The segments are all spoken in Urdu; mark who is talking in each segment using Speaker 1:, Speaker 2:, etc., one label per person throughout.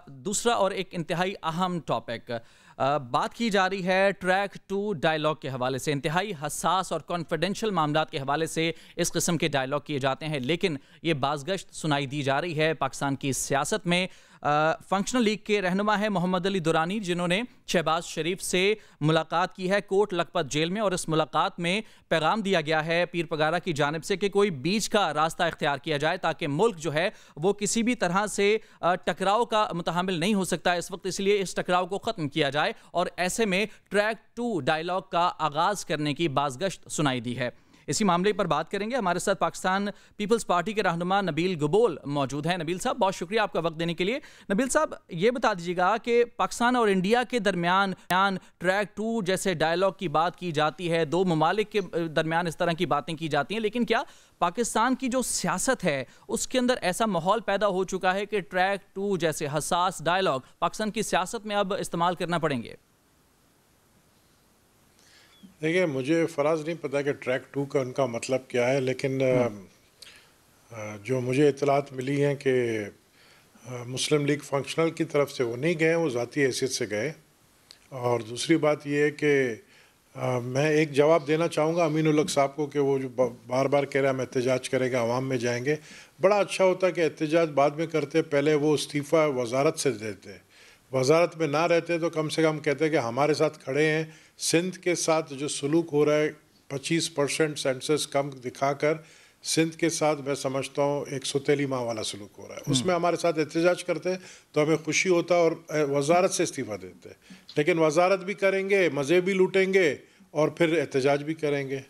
Speaker 1: دوسرا اور ایک انتہائی اہم ٹاپک بات کی جا رہی ہے ٹریک 2 ڈائیلاگ کے حوالے سے. انتہائی حساس اور کانفیڈینشیل معاملات کے حوالے سے اس قسم کے ڈائیلاگ کیے جاتے ہیں، لیکن یہ بازگشت سنائی دی جا رہی ہے پاکستان کی سیاست میں. فنکشنل لیگ کے رہنما ہے محمد علی دورانی، جنہوں نے شہباز شریف سے ملاقات کی ہے کوٹ لکھپت جیل میں، اور اس ملاقات میں پیغام دیا گیا ہے پیر پگارا کی جانب سے کہ کوئی بیچ کا راستہ اختیار کیا جائے تاکہ ملک جو ہے وہ کسی بھی طرح سے ٹکراؤ کا متحمل نہیں ہو سکتا اس وقت، اس لیے اس ٹکراؤ کو ختم کیا جائے، اور ایسے میں ٹریک 2 ڈائیلاگ کا آغاز کرنے کی بازگشت سنائی دی ہے. اسی معاملے پر بات کریں گے. ہمارے ساتھ پاکستان پیپلز پارٹی کے رہنما نبیل گبول موجود ہیں. نبیل صاحب، بہت شکریہ آپ کا وقت دینے کے لیے. نبیل صاحب، یہ بتا دیجیے گا کہ پاکستان اور انڈیا کے درمیان ٹریک 2 جیسے ڈائیلاگ کی بات کی جاتی ہے، دو ممالک کے درمیان اس طرح کی باتیں کی جاتی ہیں، لیکن کیا پاکستان کی جو سیاست ہے اس کے اندر ایسا ماحول پیدا ہو چکا ہے کہ ٹریک 2 جیسے حساس ڈائیلاگ پاکستان کی سیاست میں اب استعمال کرنا پڑیں گے؟
Speaker 2: دیکھیں، مجھے فراز نہیں پتا کہ ٹریک 2 کا ان کا مطلب کیا ہے، لیکن جو مجھے اطلاعات ملی ہیں کہ مسلم لیگ فنکشنل کی طرف سے وہ نہیں گئے، وہ ذاتی حیثیت سے گئے. اور دوسری بات یہ ہے کہ میں ایک جواب دینا چاہوں گا امین الحق صاحب کو کہ وہ جو بار بار کہہ رہا ہے ہم احتجاج کریں گے، عوام میں جائیں گے. بڑا اچھا ہوتا کہ احتجاج بعد میں کرتے، پہلے وہ استعفیٰ وزارت سے دیتے. وزارت میں نہ رہتے تو کم سے کم کہتے کہ ہمارے ساتھ کھڑے ہیں. سندھ کے ساتھ جو سلوک ہو رہا ہے 25% سینسس کم دکھا کر سندھ کے ساتھ میں سمجھتا ہوں ایک ستیلی ماں والا سلوک ہو رہا ہے. اس میں ہمارے ساتھ احتجاج کرتے تو ہمیں خوشی ہوتا اور وزارت سے استعفیٰ دیتے، لیکن وزارت بھی کریں گے، مزے بھی لوٹیں گے اور پھر احتجاج بھی کریں گے.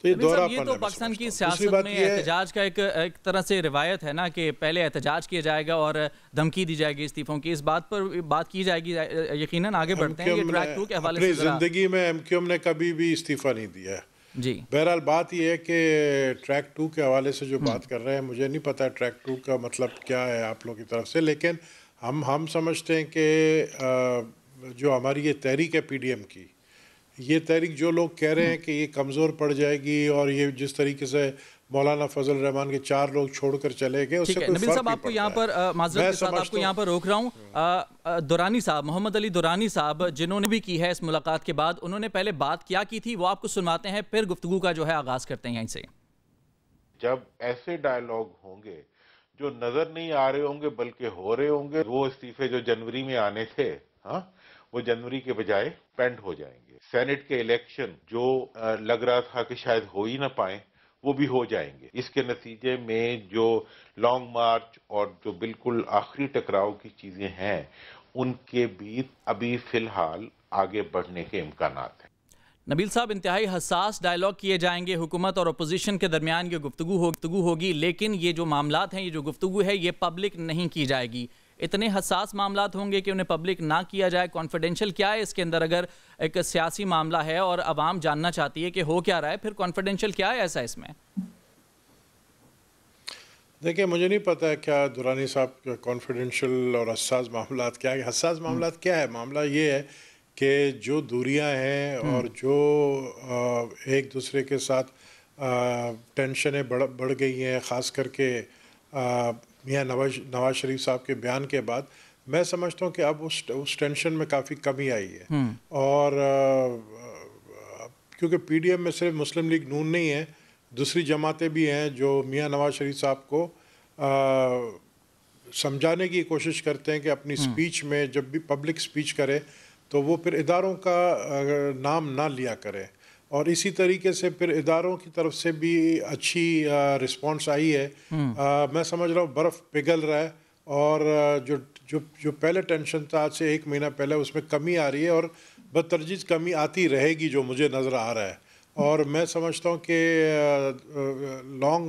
Speaker 2: تو
Speaker 1: یہ تو پاکستان کی سیاست میں احتجاج کا ایک طرح سے روایت ہے نا کہ پہلے احتجاج کیا جائے گا اور دھمکی دی جائے گی استعفوں کی. اس بات پر بات کی جائے گی یقیناً. آگے بڑھتے ہیں. یہ ٹریک 2 کے حوالے سے
Speaker 2: اپنی زندگی میں ایم کیو ایم نے کبھی بھی استعفیٰ نہیں دیا ہے.
Speaker 1: جی
Speaker 2: بہرحال بات یہ ہے کہ ٹریک 2 کے حوالے سے جو بات کر رہے ہیں، مجھے نہیں پتا ٹریک 2 کا مطلب کیا ہے آپ لوگوں کی طرف سے، لیکن ہم سمجھتے ہیں کہ جو ہماری یہ تحریک ہے پی ڈی ایم کی، یہ تحریک جو لوگ کہہ رہے ہیں کہ یہ کمزور پڑ جائے گی اور یہ جس طریقے سے مولانا فضل الرحمان کے 4 لوگ چھوڑ کر چلے گئے، اس سے کوئی فرق نہیں پڑتا ہے.
Speaker 1: نبیل صاحب، آپ کو یہاں پر معذرت کے ساتھ آپ کو یہاں پر روک رہا ہوں. دورانی صاحب، محمد علی دورانی صاحب، جنہوں نے بھی کی ہے اس ملاقات کے بعد، انہوں نے پہلے بات کیا کی تھی وہ آپ کو سنواتے ہیں، پھر گفتگو کا جو ہے آغاز کرتے ہیں یہیں سے.
Speaker 3: جب ایسے ڈائیلاگ ہوں گے جو نظر نہیں آ رہے ہوں گے بلکہ ہو رہے ہوں گے، وہ استعفے جو جنوری میں آنے تھے وہ جنوری کے بجائے پینڈ ہو جائیں گے. سینٹ کے الیکشن جو لگ رہا تھا کہ شاید ہو ہی نہ پائیں، وہ بھی ہو جائیں گے. اس کے نتیجے میں جو لانگ مارچ اور جو بالکل آخری ٹکراؤ کی چیزیں ہیں، ان کے بھی ابھی فی الحال آگے بڑھنے کے امکانات ہیں.
Speaker 1: نبیل صاحب، انتہائی حساس ڈائیلاگ کیے جائیں گے، حکومت اور اپوزیشن کے درمیان یہ گفتگو ہوگی، لیکن یہ جو معاملات ہیں، یہ جو گفتگو ہے، یہ پبلک نہیں کی جائے گی. اتنے حساس معاملات ہوں گے کہ انہیں پبلک نہ کیا جائے. کانفیڈینشیل کیا ہے اس کے اندر؟ اگر ایک سیاسی معاملہ ہے اور عوام جاننا چاہتی ہے کہ ہو کیا رہا ہے، پھر کانفیڈینشیل کیا ہے ایسا اس میں؟
Speaker 2: دیکھیں، مجھے نہیں پتا ہے کیا دورانی صاحب کانفیڈینشیل اور حساس معاملات کیا ہے. حساس معاملات کیا ہے؟ معاملہ یہ ہے کہ جو دوریاں ہیں اور جو ایک دوسرے کے ساتھ ٹینشنیں بڑھ گئی ہیں، خاص کر کے میاں نواز شریف صاحب کے بیان کے بعد، میں سمجھتا ہوں کہ اب اس ٹینشن میں کافی کمی آئی ہے. اور کیونکہ پی ڈی ایم میں صرف مسلم لیگ نون نہیں ہے، دوسری جماعتیں بھی ہیں جو میاں نواز شریف صاحب کو سمجھانے کی کوشش کرتے ہیں کہ اپنی سپیچ میں جب بھی پبلک سپیچ کرے تو وہ پھر اداروں کا نام نہ لیا کرے. اور اسی طریقے سے پھر اداروں کی طرف سے بھی اچھی رسپانس آئی ہے. میں سمجھ رہا ہوں برف پگھل رہا ہے، اور جو پہلے ٹینشن تھا آج سے 1 مہینہ پہلے، اس میں کمی آ رہی ہے اور بتدریج کمی آتی رہے گی، جو مجھے نظر آ رہا ہے. اور میں سمجھتا ہوں کہ لانگ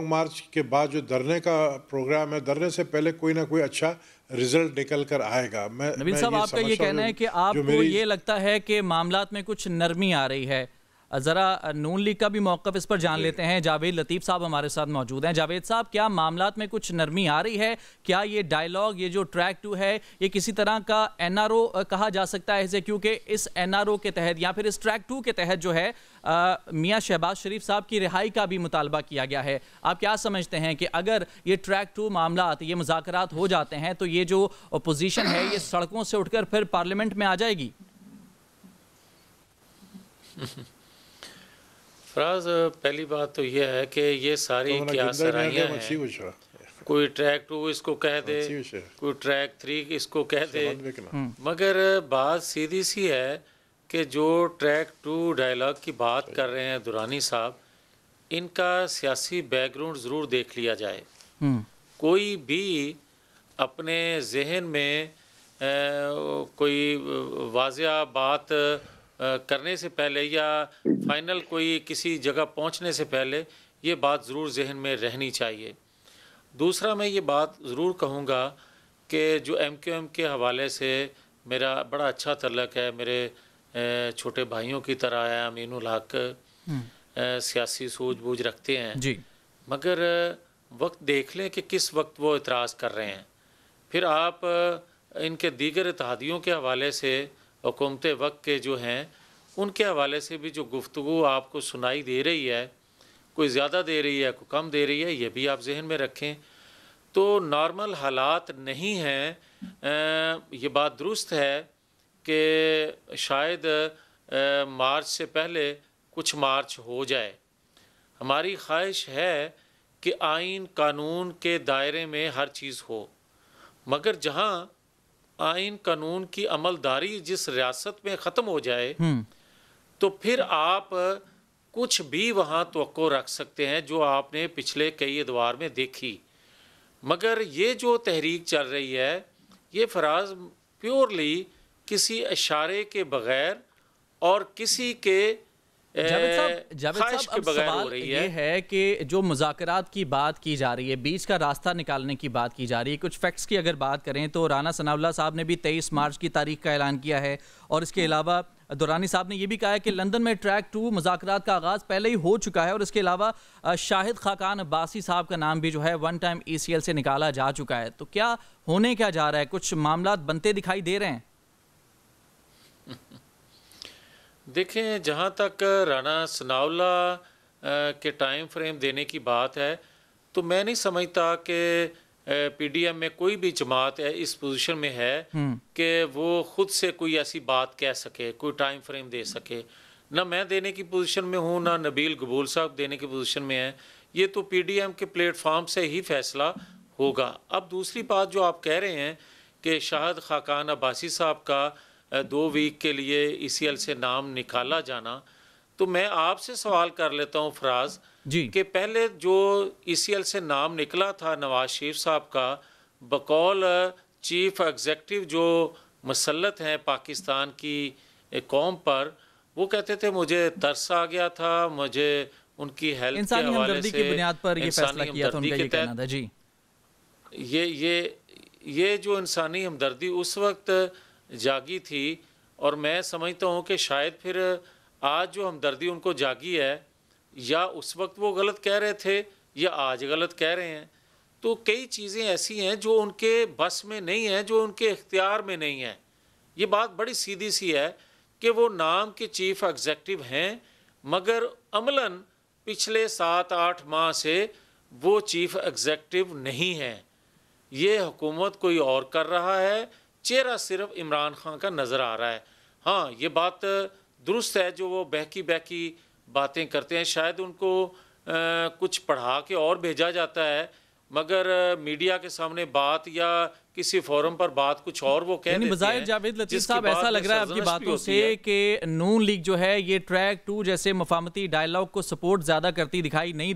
Speaker 2: مارچ کے بعد جو دھرنے کا پروگرام ہے، دھرنے سے پہلے کوئی نہ کوئی اچھا رزلٹ نکل کر آئے گا.
Speaker 1: نبیل صاحب، آپ کا یہ کہنا ہے کہ آپ کو یہ لگتا ہے کہ معاملات میں کچھ نرمی آ رہی ہے. ذرا نون لیگ کا بھی موقف اس پر جان لیتے ہیں. جاوید لطیف صاحب ہمارے ساتھ موجود ہیں. جاوید صاحب، کیا معاملات میں کچھ نرمی آ رہی ہے؟ کیا یہ ڈائیلاگ، یہ جو ٹریک 2 ہے، یہ کسی طرح کا NRO کہا جا سکتا ہے اسے؟ کیونکہ اس NRO کے تحت یا پھر اس ٹریک 2 کے تحت جو ہے میاں شہباز شریف صاحب کی رہائی کا بھی مطالبہ کیا گیا ہے. آپ کیا سمجھتے ہیں کہ اگر یہ ٹریک 2 معاملات، یہ مذاکرات ہو جاتے ہیں تو یہ جو اپوزیشن ہے یہ سڑکوں سے اٹھ کر پھر پارلیمنٹ میں آ جائے گی؟
Speaker 4: فراز، پہلی بات تو یہ ہے کہ یہ ساری کیا سرائیاں ہیں. کوئی ٹریک 2 اس کو کہہ دے، کوئی ٹریک 3 اس کو کہہ دے، مگر بات سیدھی سی ہے کہ جو ٹریک 2 ڈائیلاگ کی بات کر رہے ہیں درانی صاحب، ان کا سیاسی بیک گراؤنڈ ضرور دیکھ لیا جائے. کوئی بھی اپنے ذہن میں کوئی واضح بات کرنے سے پہلے یا فائنل کوئی کسی جگہ پہنچنے سے پہلے یہ بات ضرور ذہن میں رہنی چاہیے. دوسرا میں یہ بات ضرور کہوں گا کہ جو MQM کے حوالے سے میرا بڑا اچھا تعلق ہے، میرے چھوٹے بھائیوں کی طرح ہے. امین الحق سیاسی سوجھ بوجھ رکھتے ہیں
Speaker 1: جی،
Speaker 4: مگر وقت دیکھ لیں کہ کس وقت وہ اعتراض کر رہے ہیں. پھر آپ ان کے دیگر اتحادیوں کے حوالے سے، حکومت وقت کے جو ہیں ان کے حوالے سے بھی جو گفتگو آپ کو سنائی دے رہی ہے، کوئی زیادہ دے رہی ہے، کوئی کم دے رہی ہے، یہ بھی آپ ذہن میں رکھیں. تو نارمل حالات نہیں ہیں. یہ بات درست ہے کہ شاید مارچ سے پہلے کچھ مارچ ہو جائے. ہماری خواہش ہے کہ آئین قانون کے دائرے میں ہر چیز ہو، مگر جہاں آئین قانون کی عملداری جس ریاست میں ختم ہو جائے تو پھر آپ کچھ بھی وہاں توقع رکھ سکتے ہیں جو آپ نے پچھلے کئی ادوار میں دیکھی. مگر یہ جو تحریک چل رہی ہے یہ فراز پیورلی کسی اشارے کے بغیر اور کسی کے
Speaker 1: جاوید صاحب اب سوال یہ ہے کہ جو مذاکرات کی بات کی جا رہی ہے، بیچ کا راستہ نکالنے کی بات کی جا رہی ہے، کچھ فیکٹس کی اگر بات کریں تو رانا ثناء اللہ صاحب نے بھی 23 مارچ کی تاریخ کا اعلان کیا ہے، اور اس کے علاوہ درانی صاحب نے یہ بھی کہا ہے کہ لندن میں ٹریک 2 مذاکرات کا آغاز پہلے ہی ہو چکا ہے، اور اس کے علاوہ شاہد خاقان عباسی صاحب کا نام بھی جو ہے ون ٹائم ECL سے نکالا جا چکا ہے. تو کیا ہونے کیا جا رہا ہے؟ کچھ معاملات بنتے دکھائی دے رہے ہیں؟
Speaker 4: دیکھیں، جہاں تک رانا ثناء اللہ کے ٹائم فریم دینے کی بات ہے تو میں نہیں سمجھتا کہ PDM میں کوئی بھی جماعت اس پوزیشن میں ہے کہ وہ خود سے کوئی ایسی بات کہہ سکے، کوئی ٹائم فریم دے سکے. نہ میں دینے کی پوزیشن میں ہوں، نہ نبیل قبول صاحب دینے کی پوزیشن میں ہیں. یہ تو PDM کے پلیٹ فارم سے ہی فیصلہ ہوگا. اب دوسری بات جو آپ کہہ رہے ہیں کہ شاہد خاقان عباسی صاحب کا 2 ویک کے لیے ECL سے نام نکالا جانا، تو میں آپ سے سوال کر لیتا ہوں فراز
Speaker 1: جی،
Speaker 4: کہ پہلے جو ECL سے نام نکلا تھا نواز شریف صاحب کا بقول چیف ایگزیکٹو جو مسلط ہیں پاکستان کی قوم پر، وہ کہتے تھے مجھے ترس آ گیا تھا، مجھے ان کی ہیلتھ کے
Speaker 1: انسانی
Speaker 4: حوالے
Speaker 1: ہمدردی
Speaker 4: سے
Speaker 1: کی بنیاد پر یہ فیصلہ کیا تھا، ان کا یہ کہنا تھا. جی،
Speaker 4: یہ جو انسانی ہمدردی اس وقت جاگی تھی، اور میں سمجھتا ہوں کہ شاید پھر آج جو ہمدردی ان کو جاگی ہے، یا اس وقت وہ غلط کہہ رہے تھے یا آج غلط کہہ رہے ہیں. تو کئی چیزیں ایسی ہیں جو ان کے بس میں نہیں ہیں، جو ان کے اختیار میں نہیں ہیں. یہ بات بڑی سیدھی سی ہے کہ وہ نام کے چیف ایگزیکٹو ہیں، مگر عملاً پچھلے 7-8 ماہ سے وہ چیف ایگزیکٹو نہیں ہیں. یہ حکومت کوئی اور کر رہا ہے، چہرہ صرف عمران خان کا نظر آ رہا ہے. ہاں، یہ بات درست ہے جو وہ بہکی باتیں کرتے ہیں، شاید ان کو کچھ پڑھا کے اور بھیجا جاتا ہے، مگر میڈیا کے سامنے بات یا کسی فورم پر بات کچھ اور وہ کہہ دیتے ہیں.
Speaker 1: بظاہر جاوید لطیف صاحب ایسا لگ رہا ہے آپ کی باتوں سے کہ نون لیگ جو ہے یہ ٹریک 2 جیسے مفاہمتی ڈائیلاگ کو سپورٹ زیادہ کرتی دکھائی نہیں